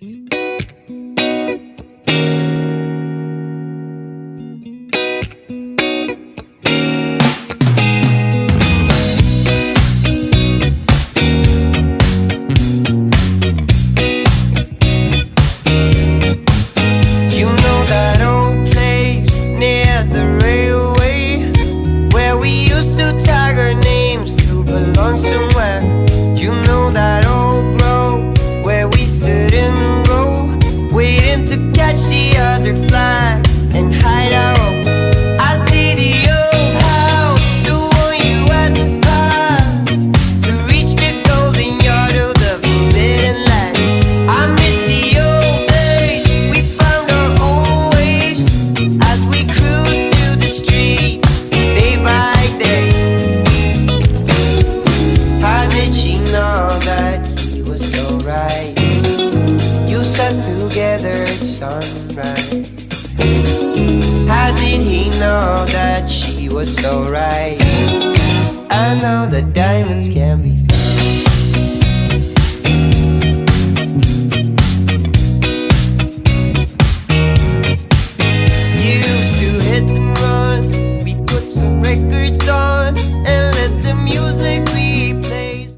You know that old place near the railway where we used to tag our names to belong somewhere. You know that old grove where we stood in a row, waiting to catch the other flag and hide our own. I see the old house, the one you had to pass to reach the golden yard of the forbidden land. I miss the old days, we found our own ways as we cruised through the street day by day. How did she know that he was so right? You sat together at sunrise. How did he know that she was so right?